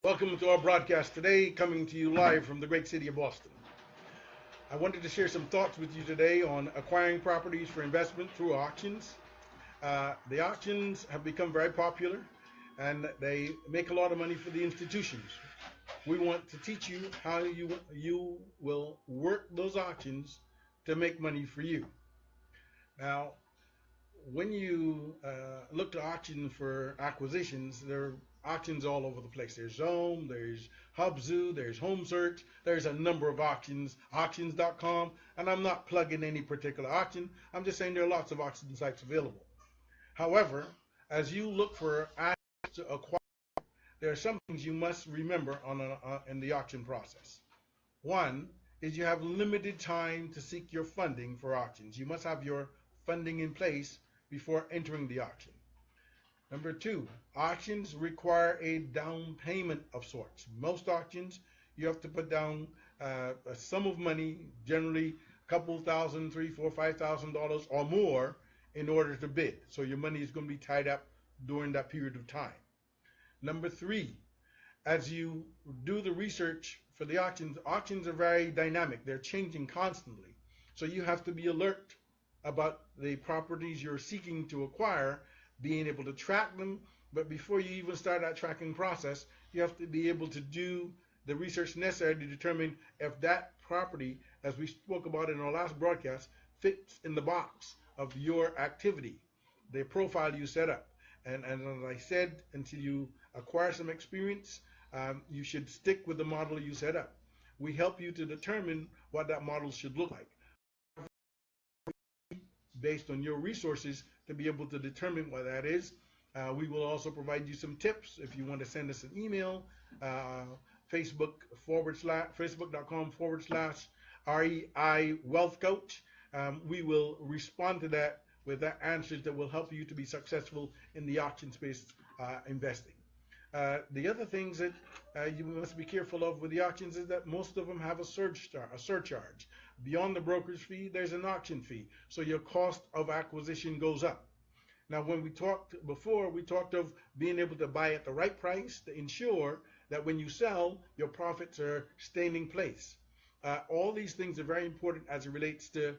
Welcome to our broadcast today, coming to you live from the great city of Boston. I wanted to share some thoughts with you today on acquiring properties for investment through auctions. The auctions have become very popular and they make a lot of money for the institutions. We want to teach you how you will work those auctions to make money for you. Now, when you look to auction for acquisitions, there are auctions all over the place. There's Zone, there's Hubzu, there's Home Search, there's a number of auctions, auctions.com, and I'm not plugging any particular auction. I'm just saying there are lots of auction sites available. However, as you look for assets to acquire, there are some things you must remember in the auction process. One is you have limited time to seek your funding for auctions. You must have your funding in place before entering the auction. Number two, auctions require a down payment of sorts. Most auctions, you have to put down a sum of money, generally a couple thousand, $3,000, $4,000, $5,000 or more in order to bid. So your money is going to be tied up during that period of time. Number three, as you do the research for the auctions, auctions are very dynamic. They're changing constantly. So you have to be alert about the properties you're seeking to acquire, being able to track them. But before you even start that tracking process, you have to be able to do the research necessary to determine if that property, as we spoke about in our last broadcast, fits in the box of your activity, the profile you set up. And as I said, until you acquire some experience, you should stick with the model you set up. We help you to determine what that model should look like based on your resources to be able to determine what that is. We will also provide you some tips if you want to send us an email, facebook.com/REI Wealth Coach. We will respond to that with answers that will help you to be successful in the auction space investing. The other things that you must be careful of with the auctions is that most of them have a surcharge. Beyond the broker's fee, there's an auction fee. So your cost of acquisition goes up. Now, when we talked before, we talked of being able to buy at the right price to ensure that when you sell, your profits are staying in place. All these things are very important as it relates to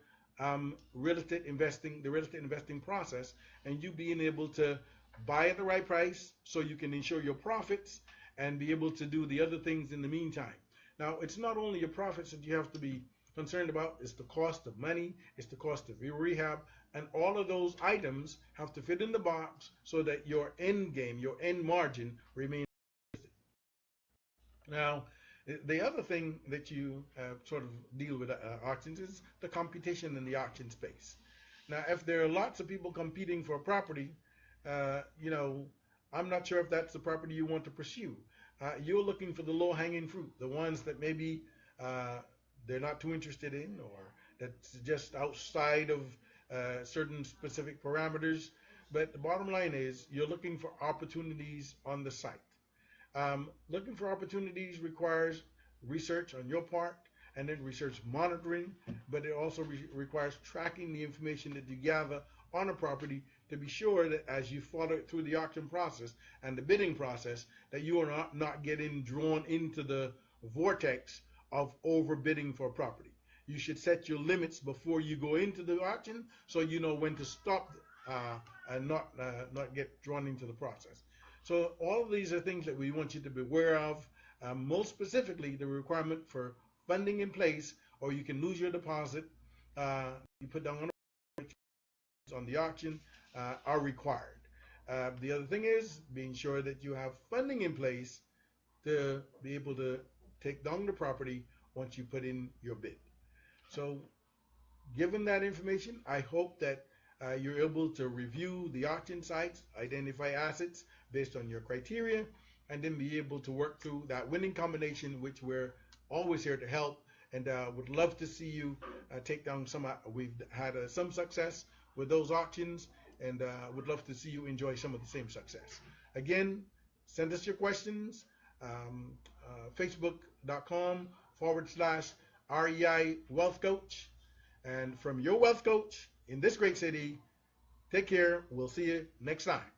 real estate investing, the real estate investing process, and you being able to buy at the right price so you can ensure your profits and be able to do the other things in the meantime. Now, it's not only your profits that you have to be concerned about, it's the cost of money, it's the cost of your rehab, and all of those items have to fit in the box so that your end game, your end margin remains. Now, the other thing that you sort of deal with auctions is the competition in the auction space. Now, if there are lots of people competing for a property, I'm not sure if that's the property you want to pursue. You're looking for the low-hanging fruit, the ones that maybe they're not too interested in, or that's just outside of certain specific parameters. But the bottom line is you're looking for opportunities on the site. Looking for opportunities requires research on your part and then research monitoring, but it also requires tracking the information that you gather on a property to be sure that as you follow it through the auction process and the bidding process, that you are not getting drawn into the vortex of overbidding for a property. You should set your limits before you go into the auction so you know when to stop and not get drawn into the process. So all of these are things that we want you to be aware of. Most specifically, the requirement for funding in place, or you can lose your deposit. You put down on the auction are required. The other thing is being sure that you have funding in place to be able to take down the property once you put in your bid. So given that information, I hope that you're able to review the auction sites, identify assets based on your criteria, and then be able to work through that winning combination, which we're always here to help, and would love to see you take down some. We've had some success with those auctions, and would love to see you enjoy some of the same success. Again, send us your questions, facebook.com/REI Wealth Coach. And from your wealth coach in this great city, take care. We'll see you next time.